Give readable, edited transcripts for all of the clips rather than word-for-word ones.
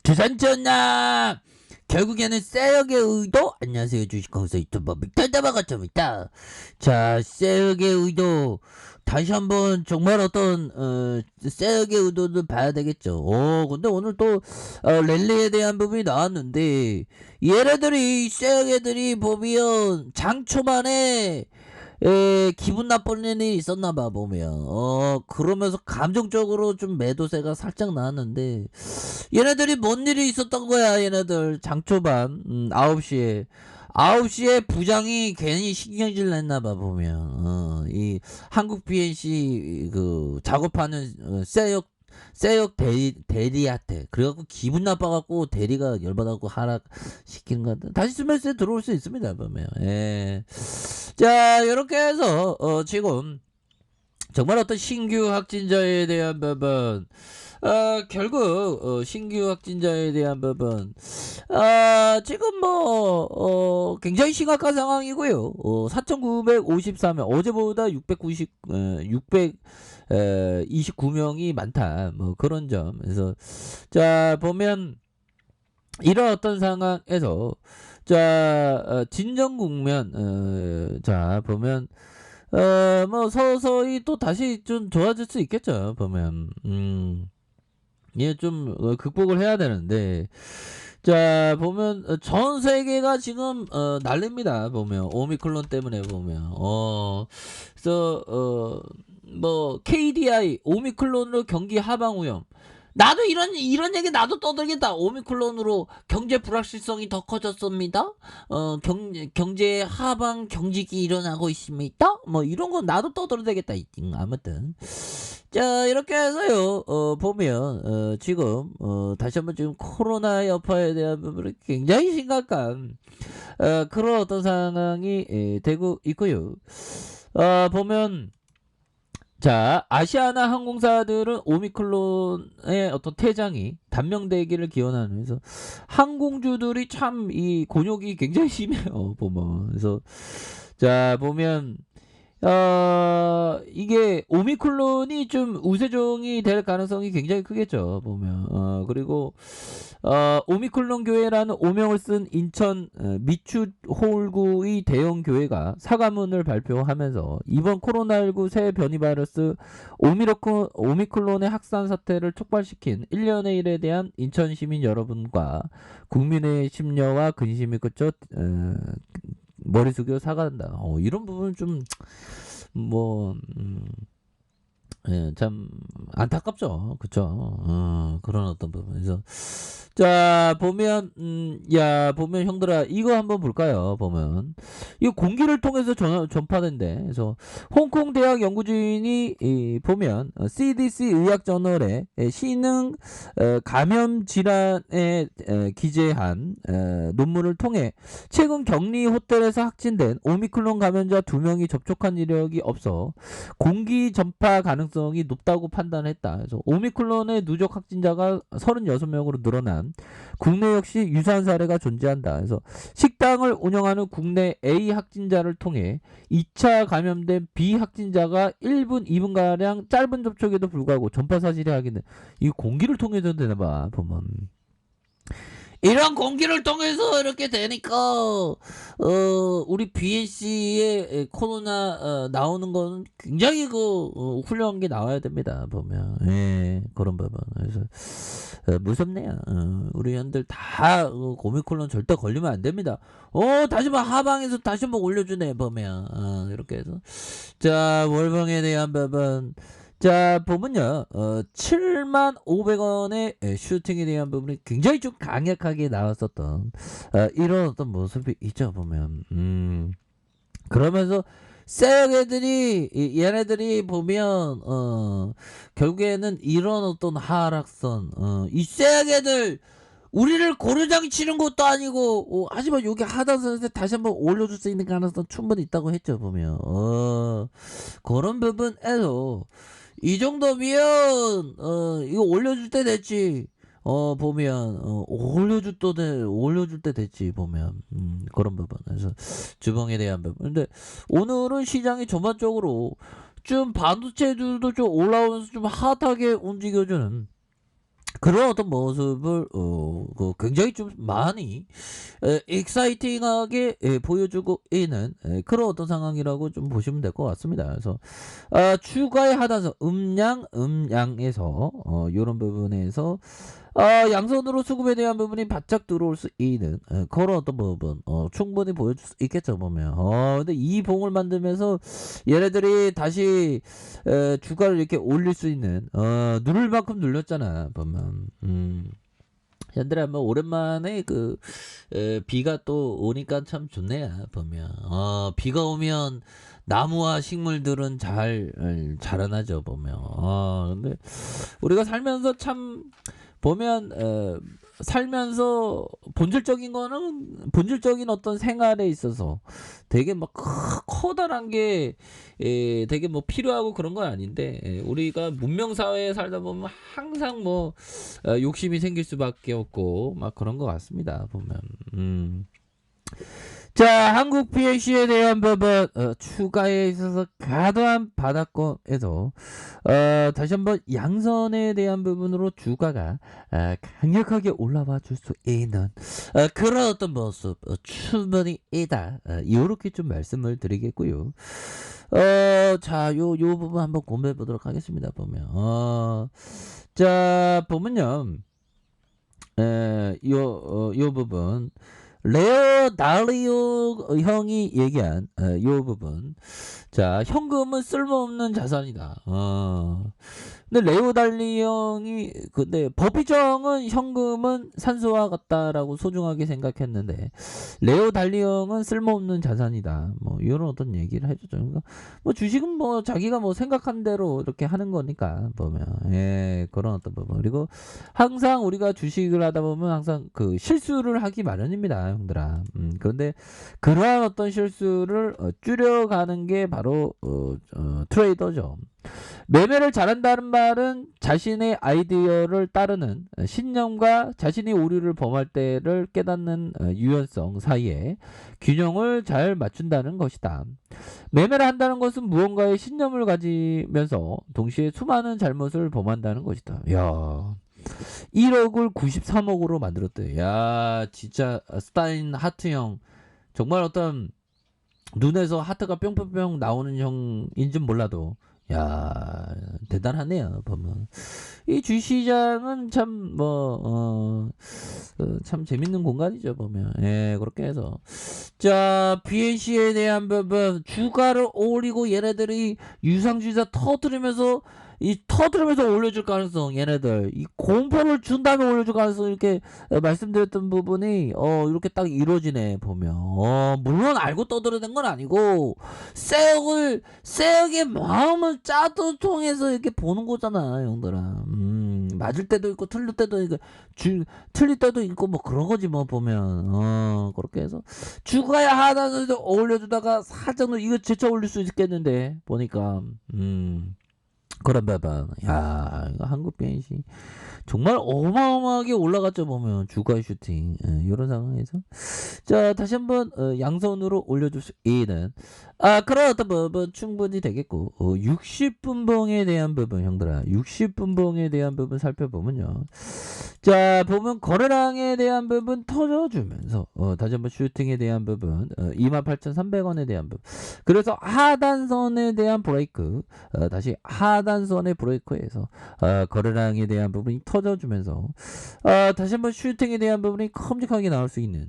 주산전남 결국에는 세력의 의도. 안녕하세요, 주식공사 유튜버 빅터다바가점이다. 자, 세력의 의도 다시 한번 정말 어떤 세력의 의도도 봐야 되겠죠. 근데 오늘 또 랠리에 대한 부분이 나왔는데, 얘네들이 세력애들이 보면 장 초반에 기분 나쁜 일이 있었나봐 보면. 그러면서 감정적으로 좀 매도세가 살짝 나왔는데, 얘네들이 뭔 일이 있었던 거야. 얘네들 장초반 9시에 부장이 괜히 신경질 냈나봐 보면. 이 한국 BNC 그 작업하는 세역 대리한테 그래갖고 기분 나빠갖고 대리가 열받아갖고 하락시키는 것 같아. 다시 스매스에 들어올 수 있습니다 보면. 자, 이렇게 해서 지금 정말 어떤 신규 확진자에 대한 부분, 결국 신규 확진자에 대한 부분, 지금 굉장히 심각한 상황이고요. 4,953명, 어제보다 629명이 많다. 뭐 그런 점. 그래서 자 보면 이런 어떤 상황에서 자 진정 국면, 자 보면 뭐 서서히 또 다시 좀 좋아질 수 있겠죠 보면. 예, 좀 극복을 해야 되는데, 자 보면 전 세계가 지금 난립니다 보면. 오미크론 때문에 보면. 그래서 뭐 KDI 오미크론으로 경기 하방 위험. 나도 이런 얘기 나도 떠들겠다. 오미크론으로 경제 불확실성이 더 커졌습니다. 경제 하방 경직이 일어나고 있습니다. 뭐 이런 거 나도 떠들어도 되겠다. 아무튼 자 이렇게 해서요. 보면 지금 다시 한번 지금 코로나 여파에 대한 부분이 굉장히 심각한 그런 어떤 상황이 되고 있고요. 보면 자, 아시아나 항공사들은 오미크론의 어떤 퇴장이 단명되기를 기원하면서 항공주들이 참 이 곤욕이 굉장히 심해요, 보면. 그래서 자, 보면 이게 오미크론이 좀 우세종이 될 가능성이 굉장히 크겠죠, 보면. 그리고 오미클론 교회라는 오명을 쓴 인천 미추홀구의 대형 교회가 사과문을 발표하면서 이번 코로나19 새 변이 바이러스 오미클론의 확산 사태를 촉발시킨 1년의 일에 대한 인천 시민 여러분과 국민의 심려와 근심이 그쳐 머리 숙여 사과한다. 이런 부분 좀 예, 참 안타깝죠. 그쵸? 그런 어떤 부분에서 자 보면 보면 형들아 이거 한번 볼까요? 보면 이거 공기를 통해서 전파된대. 그래서 홍콩 대학 연구진이 보면 CDC 의학 저널에 신흥 감염 질환에 기재한 논문을 통해 최근 격리 호텔에서 확진된 오미클론 감염자 2명이 접촉한 이력이 없어 공기 전파 가능성이 높다고 판단했다. 그래서 오미클론의 누적 확진자가 36명으로 늘어난 국내 역시 유사한 사례가 존재한다. 그래서 식당을 운영하는 국내 A 확진자를 통해 2차 감염된 B 확진자가 1분, 2분가량 짧은 접촉에도 불구하고 전파 사실이 확인돼. 이 공기를 통해서 되나봐, 보면. 이런 공기를 통해서 이렇게 되니까 우리 BNC의 코로나 나오는 건 굉장히 훌륭한 게 나와야 됩니다 보면. 그런 부분. 그래서 무섭네요. 우리 현들 다 오미크론 절대 걸리면 안 됩니다. 다시 한번 하방에서 다시 한번 올려주네 보면. 이렇게 해서 자 월봉에 대한 부분. 자 보면요 75,000원의 슈팅에 대한 부분이 굉장히 좀 강력하게 나왔었던 이런 어떤 모습이 있죠 보면. 그러면서 세력애들이 얘네들이 보면 결국에는 이런 어떤 하락선 이 세력애들 우리를 고려장 치는 것도 아니고 하지만 여기 하단선에서 다시 한번 올려줄 수 있는 가능성 충분히 있다고 했죠 보면. 그런 부분에서 이 정도면 이거 올려줄 때 됐지. 보면 올려줄 때 됐지 보면. 그런 부분에서 주봉에 대한 부분. 근데 오늘은 시장이 전반적으로 좀 반도체들도 좀 올라오면서 좀 핫하게 움직여주는 그런 어떤 모습을 굉장히 좀 많이 익사이팅하게 보여주고 있는 그런 어떤 상황이라고 좀 보시면 될 것 같습니다. 그래서 추가의 하단선 음양에서 요런 부분에서 양손으로 수급에 대한 부분이 바짝 들어올 수 있는 그런 어떤 부분 충분히 보여줄 수 있겠죠 보면. 근데 이 봉을 만들면서 얘네들이 다시 주가를 이렇게 올릴 수 있는 누를 만큼 눌렸잖아 보면. 얘들아 뭐 오랜만에 비가 또 오니까 참 좋네요 보면. 비가 오면 나무와 식물들은 잘 자라나죠 보면. 근데 우리가 살면서 참 보면 살면서 본질적인 어떤 생활에 있어서 되게 막 커다란 게 되게 뭐 필요하고 그런 건 아닌데 우리가 문명 사회에 살다 보면 항상 뭐 욕심이 생길 수밖에 없고 막 그런 것 같습니다 보면. 자, 한국 PLC에 대한 부분 추가에 있어서 과도한 바닥권에서 다시 한번 양선에 대한 부분으로 주가가 강력하게 올라와 줄 수 있는 그런 어떤 모습 충분히 있다. 이렇게 좀 말씀을 드리겠고요. 자, 요 부분 한번 공부해 보도록 하겠습니다. 보면 자, 보면요. 요 부분 레오 달리오 형이 얘기한 요 부분. 자, 현금은 쓸모없는 자산이다. 근데 레오 달리 형이 근데 버피정은 현금은 산소와 같다라고 소중하게 생각했는데 레오 달리 형은 쓸모없는 자산이다. 뭐 이런 어떤 얘기를 해주죠. 그러니까 뭐 주식은 뭐 자기가 뭐 생각한 대로 이렇게 하는 거니까 보면 그런 어떤 부분. 그리고 항상 우리가 주식을 하다 보면 항상 실수를 하기 마련입니다, 형들아. 그런데 그러한 어떤 실수를 줄여가는 게 바로 트레이더죠. 매매를 잘한다는 말은 자신의 아이디어를 따르는 신념과 자신이 오류를 범할 때를 깨닫는 유연성 사이에 균형을 잘 맞춘다는 것이다. 매매를 한다는 것은 무언가의 신념을 가지면서 동시에 수많은 잘못을 범한다는 것이다. 야, 1억을 93억으로 만들었대. 야, 진짜 스타인 하트형 정말 어떤 눈에서 하트가 뿅뿅뿅 나오는 형인진 몰라도 야, 대단하네요 보면. 이 주시장은 참 참 재밌는 공간이죠 보면. 그렇게 해서 자, BNC에 대한 부분 주가를 올리고 얘네들이 유상주의자 터뜨리면서 올려줄 가능성, 얘네들 이 공포를 준 다음에 올려줄 가능성, 이렇게 말씀드렸던 부분이 이렇게 딱 이루어지네 보면. 물론 알고 떠들어낸 건 아니고 세역의 마음을 짜도 통해서 이렇게 보는 거잖아 형들아. 맞을 때도 있고 틀릴 때도 있고 틀릴 때도 있고 뭐 그런 거지 뭐 보면. 그렇게 해서 주가야 하단에서 올려주다가 살짝 이거 제쳐 올릴 수 있겠는데 보니까. 그런 부분. 야, 이거 한국 BNC 정말 어마어마하게 올라갔죠 보면 주가 슈팅. 이런 상황에서 자, 다시 한번 양손으로 올려줄 수 있는 그런 어떤 부분 충분히 되겠고 60분봉에 대한 부분 형들아 60분봉에 대한 부분 살펴보면요. 자, 보면 거래량에 대한 부분 터져주면서 다시 한번 슈팅에 대한 부분 28,300원에 대한 부분, 그래서 하단선에 대한 브레이크 다시 하단선의 브레이크에서 거래량에 대한 부분이 터져주면서 다시 한번 슈팅에 대한 부분이 큼직하게 나올 수 있는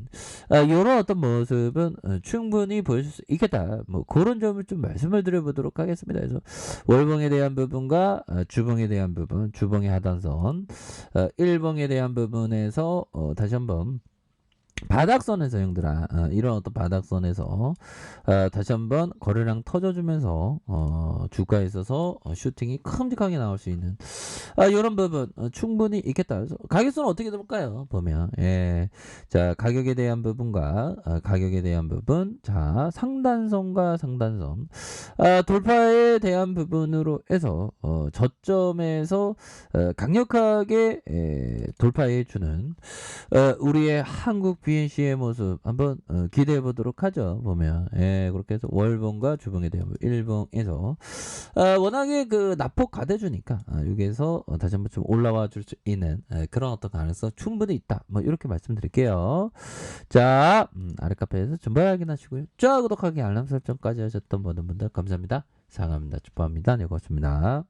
이런 어떤 모습은 충분히 보여줄 수 있겠다. 뭐 그런 점을 좀 말씀을 드려보도록 하겠습니다. 그래서 월봉에 대한 부분과 주봉에 대한 부분, 주봉의 하단선 1봉에 대한 부분에서 다시 한번 바닥선에서 형들아 이런 어떤 바닥선에서 다시 한번 거래량 터져주면서 주가에 있어서 슈팅이 큼직하게 나올 수 있는 이런 부분 충분히 있겠다. 그래서 가격선은 어떻게 될까요? 보면 자, 가격에 대한 부분과 가격에 대한 부분, 자, 상단선과 상단선 돌파에 대한 부분으로 해서 저점에서 강력하게 돌파해 주는 우리의 한국 BNC의 모습 한번 기대해 보도록 하죠. 보면 예, 그렇게 해서 월봉과 주봉에 대한 일봉에서 워낙에 그 낙폭 가대주니까 여기에서 다시 한번 좀 올라와 줄 수 있는 그런 어떤 가능성 충분히 있다. 뭐 이렇게 말씀드릴게요. 자, 아래 카페에서 정보 확인하시고요. 자, 구독하기 알람 설정까지 하셨던 모든 분들 감사합니다. 사랑합니다. 축복합니다. 네, 고맙습니다.